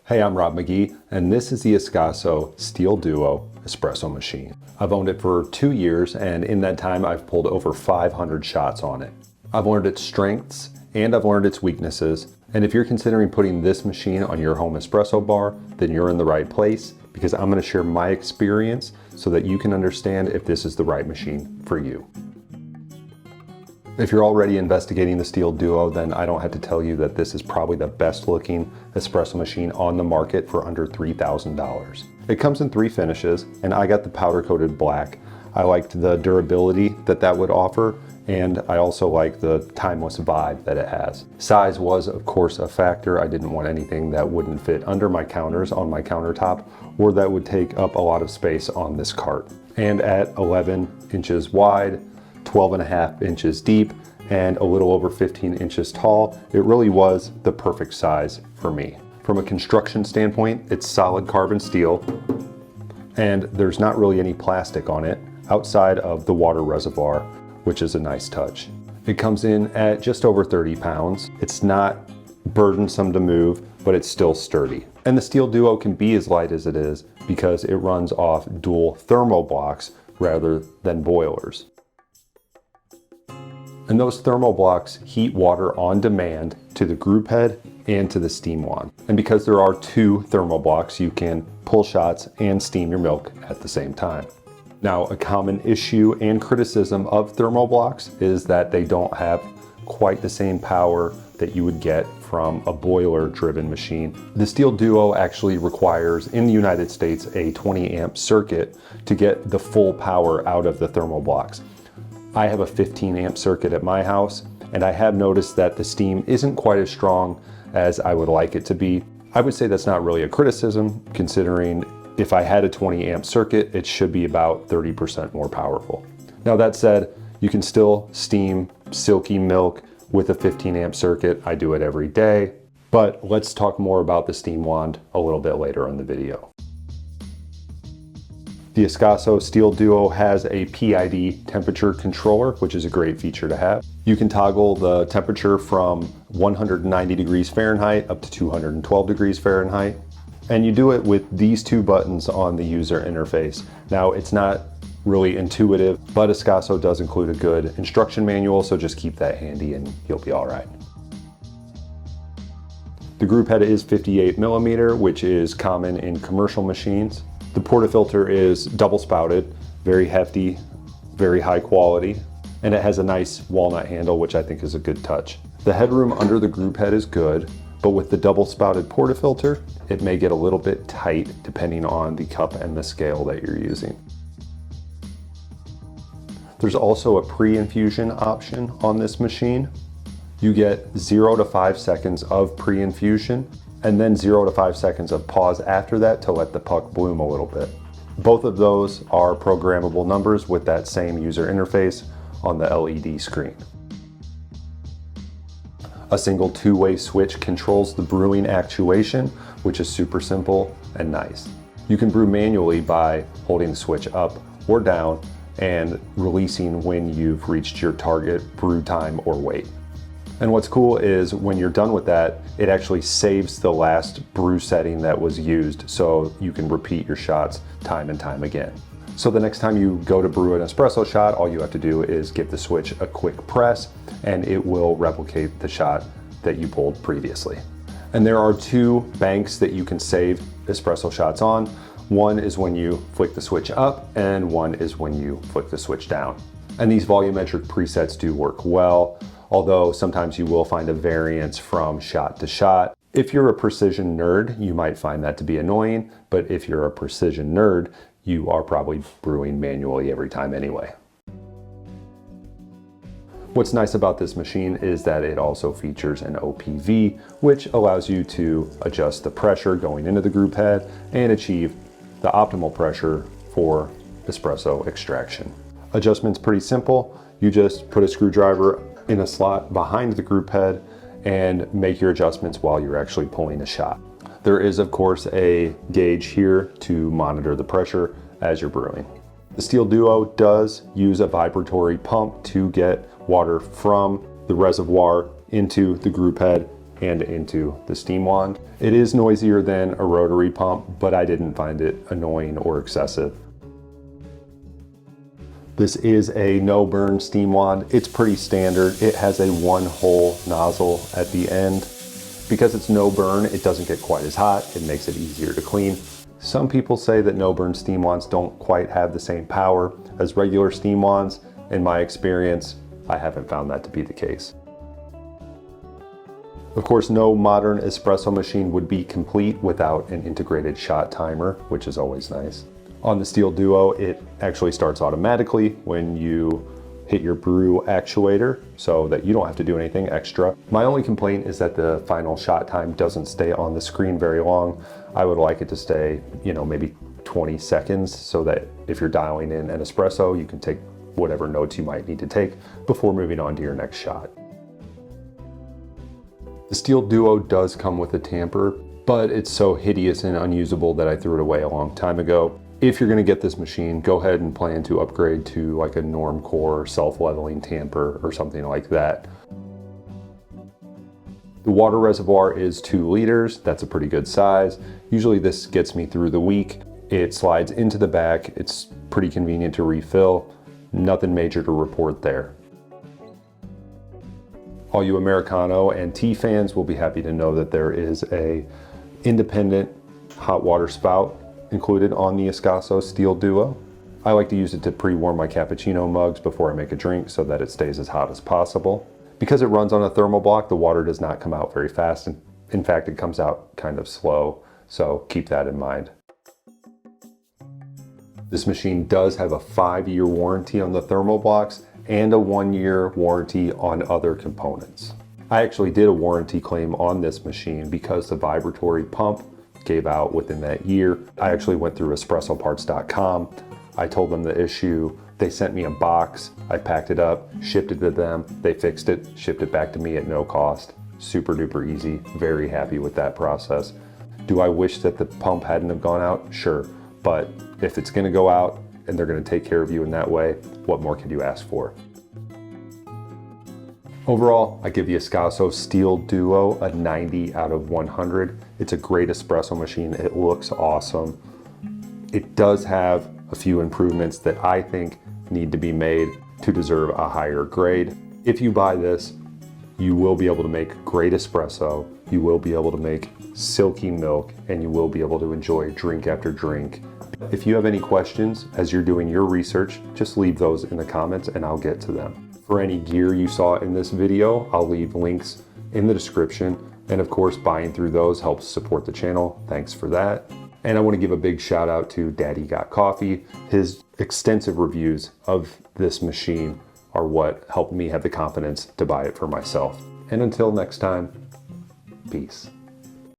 Hey, I'm Rob McGee, and this is the Ascaso Steel DUO espresso machine. I've owned it for 2 years, and in that time I've pulled over 500 shots on it. I've learned its strengths, and I've learned its weaknesses. And if you're considering putting this machine on your home espresso bar, then you're in the right place, because I'm going to share my experience so that you can understand if this is the right machine for you. If you're already investigating the Steel DUO, then I don't have to tell you that this is probably the best looking espresso machine on the market for under $3,000. It comes in 3 finishes, and I got the powder coated black. I liked the durability that would offer, and I also like the timeless vibe that it has. Size was of course a factor. I didn't want anything that wouldn't fit under my counters on my countertop, or that would take up a lot of space on this cart. And at 11 inches wide, 12.5 inches deep, and a little over 15 inches tall, it really was the perfect size for me. From a construction standpoint, it's solid carbon steel, and there's not really any plastic on it outside of the water reservoir, which is a nice touch. It comes in at just over 30 pounds. It's not burdensome to move, but it's still sturdy. And the Steel DUO can be as light as it is because it runs off dual thermoblocks rather than boilers. And those thermoblocks heat water on demand to the group head and to the steam wand. And because there are 2 thermoblocks, you can pull shots and steam your milk at the same time. Now, a common issue and criticism of thermoblocks is that they don't have quite the same power that you would get from a boiler driven machine. The Steel DUO actually requires, in the United States, a 20 amp circuit to get the full power out of the thermoblocks. I have a 15 amp circuit at my house, and I have noticed that the steam isn't quite as strong as I would like it to be. I would say that's not really a criticism, considering if I had a 20 amp circuit, it should be about 30% more powerful. Now that said, you can still steam silky milk with a 15 amp circuit. I do it every day, but let's talk more about the steam wand a little bit later in the video. The Ascaso Steel DUO has a PID temperature controller, which is a great feature to have. You can toggle the temperature from 190 degrees Fahrenheit up to 212 degrees Fahrenheit. And you do it with these 2 buttons on the user interface. Now, it's not really intuitive, but Ascaso does include a good instruction manual, so just keep that handy and you'll be all right. The group head is 58 millimeter, which is common in commercial machines. The portafilter is double spouted, very hefty, very high quality, and it has a nice walnut handle, which I think is a good touch. The headroom under the group head is good, but with the double spouted portafilter, it may get a little bit tight depending on the cup and the scale that you're using. There's also a pre-infusion option on this machine. You get 0 to 5 seconds of pre-infusion, and then 0 to 5 seconds of pause after that to let the puck bloom a little bit. Both of those are programmable numbers with that same user interface on the LED screen. A single 2-way switch controls the brewing actuation, which is super simple and nice. You can brew manually by holding the switch up or down and releasing when you've reached your target brew time or weight. And what's cool is when you're done with that, it actually saves the last brew setting that was used, so you can repeat your shots time and time again. So the next time you go to brew an espresso shot, all you have to do is give the switch a quick press and it will replicate the shot that you pulled previously. And there are 2 banks that you can save espresso shots on. One is when you flick the switch up, and one is when you flick the switch down. And these volumetric presets do work well, although sometimes you will find a variance from shot to shot. If you're a precision nerd, you might find that to be annoying, but if you're a precision nerd, you are probably brewing manually every time anyway. What's nice about this machine is that it also features an OPV, which allows you to adjust the pressure going into the group head and achieve the optimal pressure for espresso extraction. Adjustment's pretty simple. You just put a screwdriver in a slot behind the group head and make your adjustments while you're actually pulling a shot. There is of course a gauge here to monitor the pressure as you're brewing. The Steel DUO does use a vibratory pump to get water from the reservoir into the group head and into the steam wand. It is noisier than a rotary pump, but I didn't find it annoying or excessive. This is a no burn steam wand. It's pretty standard. It has a 1-hole nozzle at the end. Because it's no burn, it doesn't get quite as hot. It makes it easier to clean. Some people say that no burn steam wands don't quite have the same power as regular steam wands. In my experience, I haven't found that to be the case. Of course, no modern espresso machine would be complete without an integrated shot timer, which is always nice. On the Steel Duo, it actually starts automatically when you hit your brew actuator, so that you don't have to do anything extra. My only complaint is that the final shot time doesn't stay on the screen very long. I would like it to stay, maybe 20 seconds, so that if you're dialing in an espresso, you can take whatever notes you might need to take before moving on to your next shot. The Steel Duo does come with a tamper, but it's so hideous and unusable that I threw it away a long time ago. If you're going to get this machine, go ahead and plan to upgrade to like a Normcore self-leveling tamper or something like that. The water reservoir is 2 liters. That's a pretty good size. Usually this gets me through the week. It slides into the back. It's pretty convenient to refill. Nothing major to report there. All you Americano and tea fans will be happy to know that there is a independent hot water spout included on the Ascaso Steel Duo. I like to use it to pre-warm my cappuccino mugs before I make a drink so that it stays as hot as possible. Because it runs on a thermoblock, the water does not come out very fast. And in fact, it comes out kind of slow, so keep that in mind. This machine does have a 5-year warranty on the thermoblocks and a 1-year warranty on other components. I actually did a warranty claim on this machine because the vibratory pump gave out within that year. I actually went through espressoparts.com. I told them the issue. They sent me a box. I packed it up, shipped it to them. They fixed it, shipped it back to me at no cost. Super duper easy. Very happy with that process. Do I wish that the pump hadn't have gone out? Sure. But if it's gonna go out and they're gonna take care of you in that way, what more could you ask for? Overall, I give the Ascaso Steel Duo a 90 out of 100. It's a great espresso machine. It looks awesome. It does have a few improvements that I think need to be made to deserve a higher grade. If you buy this, you will be able to make great espresso, you will be able to make silky milk, and you will be able to enjoy drink after drink. If you have any questions as you're doing your research, just leave those in the comments and I'll get to them. For any gear you saw in this video, I'll leave links in the description. And of course, buying through those helps support the channel. Thanks for that. And I want to give a big shout out to Daddy Got Coffee. His extensive reviews of this machine are what helped me have the confidence to buy it for myself. And until next time, peace.